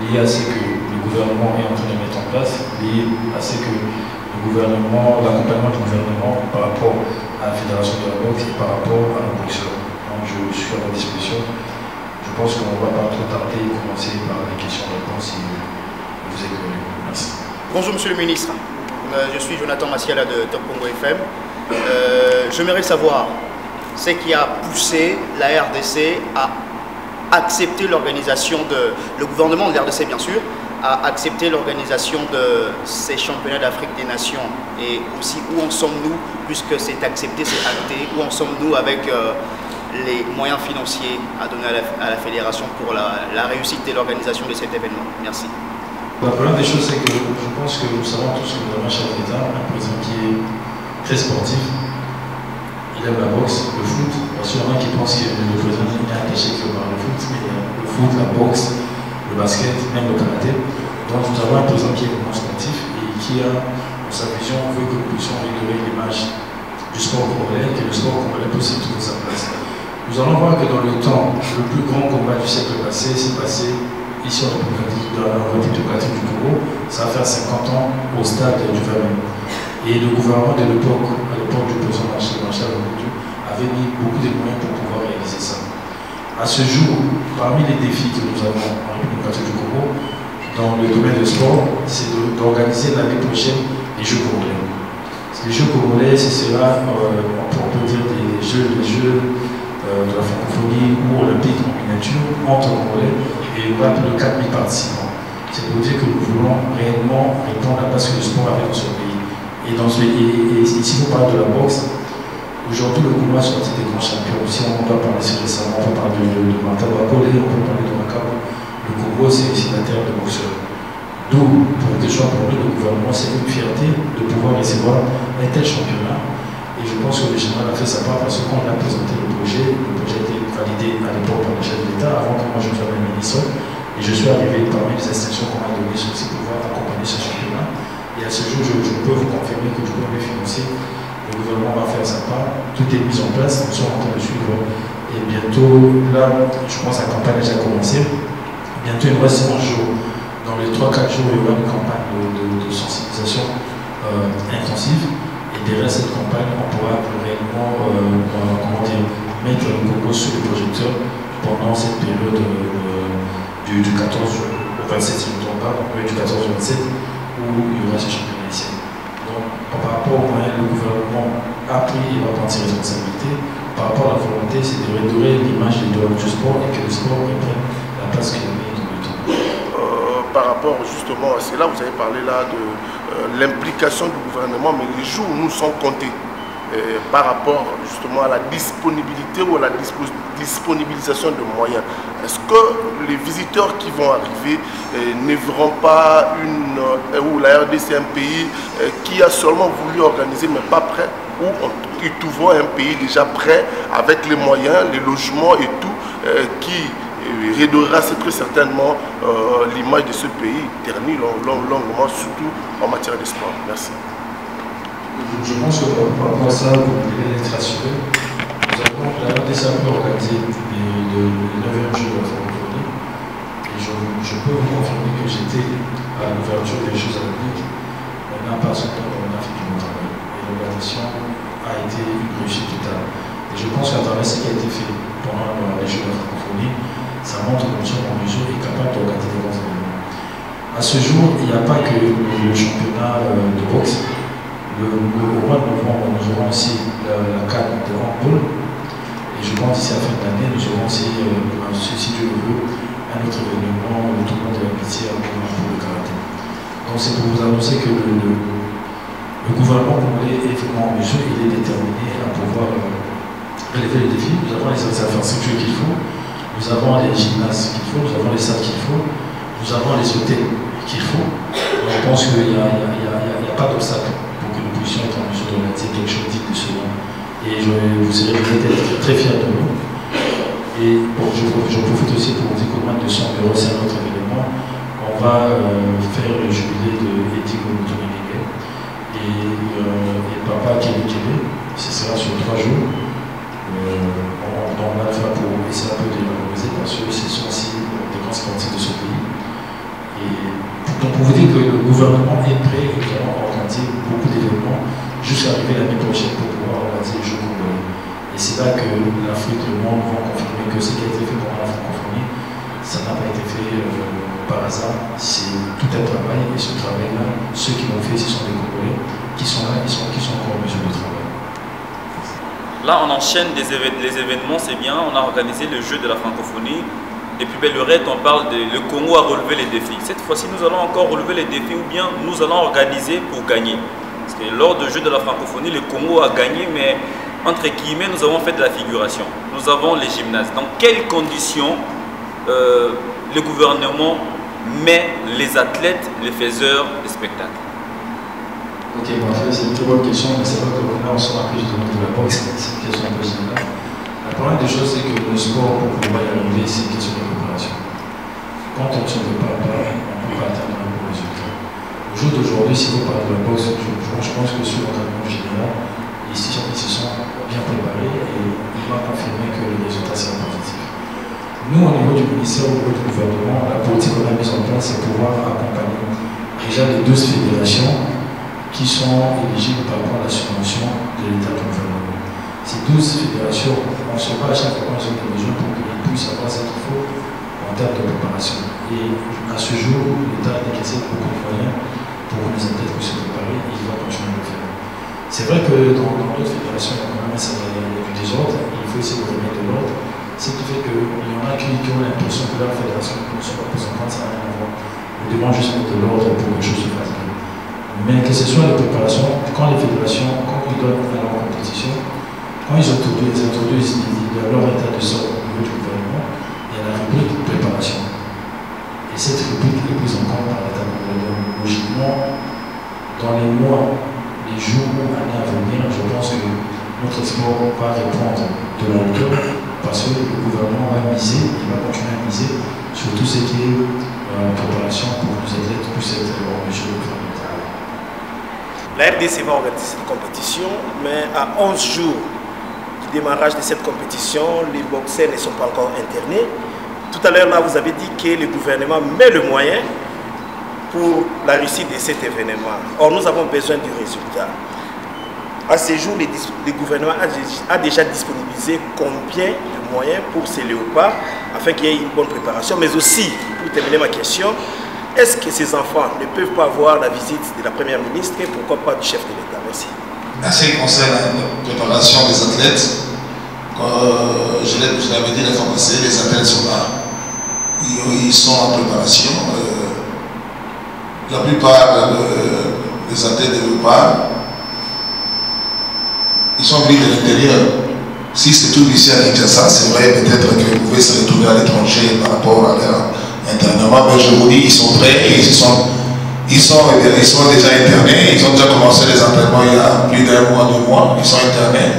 liées à ce que le gouvernement est en train de mettre en place, liées à ce que le gouvernement, l'accompagnement du gouvernement par rapport à la fédération de la boxe et par rapport à nos boxeurs. Donc je suis à votre disposition. Je pense qu'on ne va pas trop tarder et commencer par les questions-réponses si vous êtes connus. Merci. Bonjour Monsieur le Ministre, je suis Jonathan Massiala de Top Congo FM. J'aimerais savoir ce qui a poussé la RDC à accepter l'organisation le gouvernement de la RDC bien sûr, a accepté l'organisation de ces championnats d'Afrique des Nations, et aussi où en sommes-nous, puisque c'est accepté, c'est acté, où en sommes-nous avec les moyens financiers à donner à la fédération pour la réussite de l'organisation de cet événement. Merci. La première des choses, c'est que je pense que nous savons tous que nous avons un chef d'État, un président qui est très sportif. Il aime la boxe, le foot. Parce qu'il y en a qui pensent que le président est attaché que par le foot, mais le foot, la boxe, le basket, même le karaté. Donc nous avons un président qui est vraiment sportif et qui a, dans sa vision, veut que nous puissions améliorer l'image du sport congolais et que le sport congolais puisse trouver sa place. Nous allons voir que dans le temps, le plus grand combat du siècle passé s'est passé ici en République démocratique du Congo. Ça va faire 50 ans au stade du Famille. Et le gouvernement de l'époque, à l'époque du président Marshal Mobutu, avait mis beaucoup de moyens pour pouvoir réaliser ça. À ce jour, parmi les défis que nous avons en République démocratique du Congo, dans le domaine du sport, c'est d'organiser l'année prochaine les Jeux congolais. Les Jeux congolais, c'est cela, on peut dire les Jeux de la francophonie ou olympique en miniature entre Congolais, et on va plus de 4000 participants. C'est pour dire que nous voulons réellement répondre à ce que le sport avait dans ce pays. Et ici, vous parlez de la boxe. Aujourd'hui, le Congo a sorti des grands champions. Si on doit parler récemment, on peut parler de Martin Bakole, on peut parler de Makabo. Le Congo, c'est la terre de boxeurs. D'où, pour que ce soit pour nous, le gouvernement, c'est une fierté de pouvoir recevoir un tel championnat. Et je pense que le général a fait sa part parce qu'on a présenté le projet a été validé à l'époque par le chef de l'État, avant que moi je sois même ministre. Et je suis arrivé parmi les instructions qu'on m'a données sur aussi pouvoir accompagner ce championnat. Et à ce jour, je peux vous confirmer que du point de vue financier, le gouvernement va faire sa part. Tout est mis en place, nous sommes en train de suivre. Et bientôt, là, je pense que la campagne a déjà commencé. Bientôt, il nous reste 11 jours. Dans les 3-4 jours, il y aura une campagne de sensibilisation intensive. Et derrière cette campagne, on pourra réellement mettre le Congo sur les projecteurs pendant cette période du 14 au 27, si je ne me trompe pas, du 14 au 27, où il y aura ce championnat ici. Donc, par rapport aux moyens, le gouvernement a pris et va prendre ses responsabilités. Par rapport à la volonté, c'est de redorer l'image du sport et que le sport reprenne la place qu'il avait dans le temps. Par rapport justement à cela, vous avez parlé là de l'implication du gouvernement, mais les jours nous sont comptés par rapport justement à la disponibilité ou à la disponibilisation de moyens. Est-ce que les visiteurs qui vont arriver ne verront pas ou la RDC est un pays qui a seulement voulu organiser mais pas prêt, ou ils trouvent un pays déjà prêt avec les moyens, les logements et tout qui redonnera très certainement l'image de ce pays terni longuement, surtout en matière de sport. Merci. Je pense que par rapport à ça, vous pouvez être rassuré. Nous avons la RDC a pu organiser le 9e jeu de la francophonie. Et je peux vous confirmer que j'étais à l'ouverture des Jeux olympiques. On a participé on a fait du bon travail. Et l'organisation a été une réussite totale. Et je pense qu'à travers ce qui a été fait pendant les Jeux de la francophonie, ça montre que nous sommes en mesure et capable d'organiser des grands événements. À ce jour, il n'y a pas que le championnat de boxe. Au mois de novembre, nous aurons aussi la CAN de handball. Et je pense d'ici à la fin de l'année, nous aurons aussi, si Dieu le veut, un autre événement, le tournoi de l'amitié pour le karaté. Donc c'est pour vous annoncer que le gouvernement congolais est vraiment en mesure, il est déterminé à pouvoir relever les défis. Nous avons les infrastructures qu'il faut. Nous avons les gymnases qu'il faut, nous avons les salles qu'il faut, nous avons les hôtels qu'il faut. Donc, je pense qu'il n'y a pas d'obstacle pour que nous puissions être en mesure d'organiser quelque chose de ce nom. Et vous serez peut-être très fiers de nous. Et bon, je profite aussi pour vous dire qu'au moins 200 euros, c'est un autre événement. On va faire le jubilé de Eddie Mobutu et Papa Kélé. Ce sera sur 3 jours. On va le faire pour essayer un peu de valoriser parce que ce sont aussi des grands sportifs de ce pays. Et donc pour vous dire que le gouvernement est prêt et nous allons organiser beaucoup d'événements jusqu'à arriver l'année prochaine pour pouvoir organiser les Jeux congolais. Et c'est là que l'Afrique, le monde vont confirmer que ce qui a été fait pendant la francophonie, ça n'a pas été fait par hasard. C'est tout un travail et ce travail-là, ceux qui l'ont fait, ce sont des Congolais qui sont là, qui sont encore en mesure de travailler. Là, on enchaîne les événements, c'est bien. On a organisé le jeu de la francophonie. Depuis belle lurette, on parle de le Congo a relevé les défis. Cette fois-ci, nous allons encore relever les défis ou bien nous allons organiser pour gagner. Parce que lors du jeu de la francophonie, le Congo a gagné, mais entre guillemets, nous avons fait de la figuration. Nous avons les gymnases. Dans quelles conditions le gouvernement met les athlètes, les faiseurs de spectacles? Ok, parfait, c'est une très bonne question, mais c'est pas que là on sera plus de la boxe, c'est une question un peu générale. La première des choses, c'est que le sport, pour pouvoir y arriver, c'est une question de préparation. Quand on ne se prépare pas, on ne peut pas atteindre un bon résultat. Au jour d'aujourd'hui, si vous parlez de la boxe, je pense que sur l'entraînement général, ils se sont bien préparés et il m'a confirmé que le résultat sera positif. Nous, au niveau du ministère, au niveau du gouvernement, la politique qu'on a mise en place, c'est pouvoir accompagner déjà les 12 fédérations qui sont éligibles par rapport à la subvention de l'État du gouvernement. Ces 12 fédérations, on ne sait pas à chaque fois qu'ils ont des besoins pour qu'ils puissent avoir ce qu'il faut en termes de préparation. Et à ce jour, l'État a décaissé beaucoup de moyens pour que les athlètes puissent se préparer et il va continuer à le faire. C'est vrai que dans d'autres fédérations, il y a quand même du désordre, il faut essayer de remettre de l'ordre. Ce qui fait qu'il y en a qui ont l'impression que la fédération ne se représente pas, ça n'a rien à voir. On demande juste de l'ordre pour que les choses se fassent bien. Mais que ce soit la préparation, quand les fédérations, quand ils donnent à leur compétition, quand ils introduisent leur état de sort au niveau du gouvernement, il y a la rubrique de préparation. Et cette rubrique est prise en compte par l'État gouvernement. Logiquement, dans les mois, les jours, années à venir, je pense que notre sport va répondre de l'alcool parce que le gouvernement va miser, il va continuer à miser sur tout ce qui est préparation pour que nos athlètes puissent être en mesure de faire. La RDC va organiser cette compétition, mais à 11 jours du démarrage de cette compétition, les boxeurs ne sont pas encore internés. Tout à l'heure, là, vous avez dit que le gouvernement met le moyen pour la réussite de cet événement. Or, nous avons besoin du résultat. À ce jour, le gouvernement a déjà disponibilisé combien de moyens pour ces léopards afin qu'il y ait une bonne préparation, mais aussi, pour terminer ma question, est-ce que ces enfants ne peuvent pas avoir la visite de la Première ministre et pourquoi pas du chef de l'État? Merci. En ce qui concerne la préparation des athlètes, je l'avais dit la fois passée, les athlètes sont là. Ils sont en préparation. La plupart des athlètes de léopard, ils sont venus de l'intérieur. Si c'est tout ici à Kinshasa, c'est vrai peut-être qu'ils pouvaient se retrouver à l'étranger par rapport à leur internement, mais je vous dis, ils sont prêts, ils sont déjà internés, ils ont déjà commencé les entraînements il y a plus d'un mois, 2 mois, ils sont internés.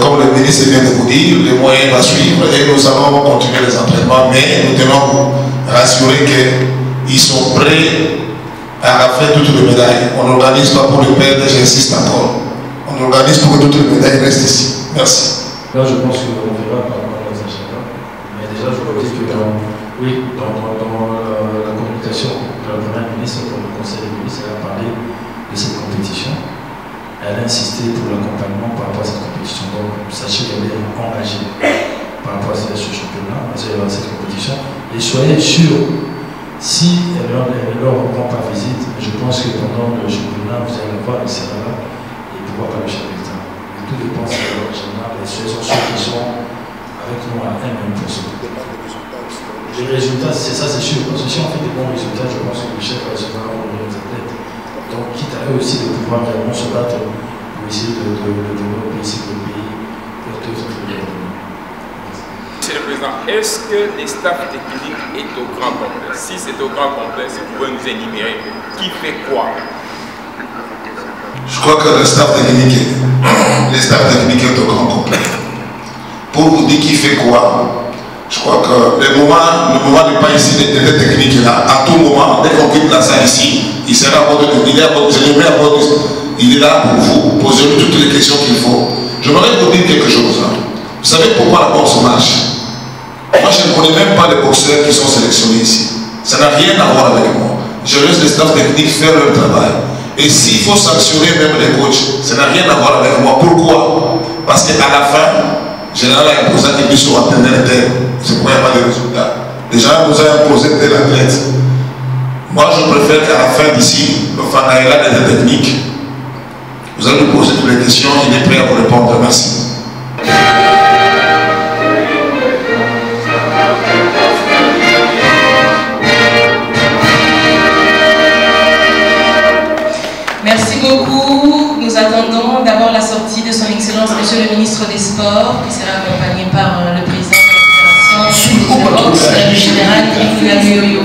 Comme le ministre vient de vous dire, les moyens vont suivre et nous allons continuer les entraînements, mais nous tenons vous rassurer qu'ils sont prêts à rafler toutes les médailles. On n'organise pas pour le perdre, j'insiste encore. On organise pour que toutes les médailles restent ici. Merci. Là, je pense qu'on verra par rapport à les agendas. Mais déjà, je veux dire que dans la communication de la Première ministre pour le Conseil des ministres, elle a parlé de cette compétition. Elle a insisté pour l'accompagnement par rapport à cette compétition. Donc, sachez qu'elle est engagée par rapport à ce championnat, à cette compétition. Et soyez sûrs, si elle leur rend pas visite, je pense que pendant le championnat, vous allez voir le Sénat et pourquoi pas le chef d'État. Tout dépend de leur championnat et ce sont ceux qui sont avec nous à 1%. Les résultats, c'est ça, c'est sûr. Parce que si on fait des bons résultats, je pense que le chef va se faire envoyer les athlètes. Donc, quitte à eux aussi de pouvoir réellement se battre pour essayer de développer ici le pays pour tous les autres. Monsieur le Président, est-ce que les staffs techniques est au grand complet? Si c'est au grand complet, vous pouvez nous énumérer qui fait quoi? Je crois que le staff technique est au grand complet. Pour vous dire qui fait quoi, je crois que le moment n'est pas ici d'être technique là. À tout moment, dès qu'on quitte la salle ici, il sera à votre il est là pour vous poser toutes les questions qu'il faut. Je voudrais vous dire quelque chose. Vous savez pourquoi la boxe marche? Moi, je ne connais même pas les boxeurs qui sont sélectionnés ici. Ça n'a rien à voir avec moi. Je laisse les staff techniques faire leur travail. Et s'il faut sanctionner même les coachs, ça n'a rien à voir avec moi. Pourquoi? Parce qu'à la fin, général a imposé qu'ils puissent atteindre le terme. C'est pourquoi il n'y a pas de résultat. Les gens nous ont imposé tel athlète. Moi, je préfère qu'à la fin d'ici, le Fanaïla des techniques, vous allez nous poser toutes les questions, il est prêt à vous répondre. Merci. Merci beaucoup. Nous attendons d'abord la sortie de son Excellence, Monsieur le Ministre des Sports, qui sera accompagné par le président de la Fédération, le boxe général, Nicolas Yoyo.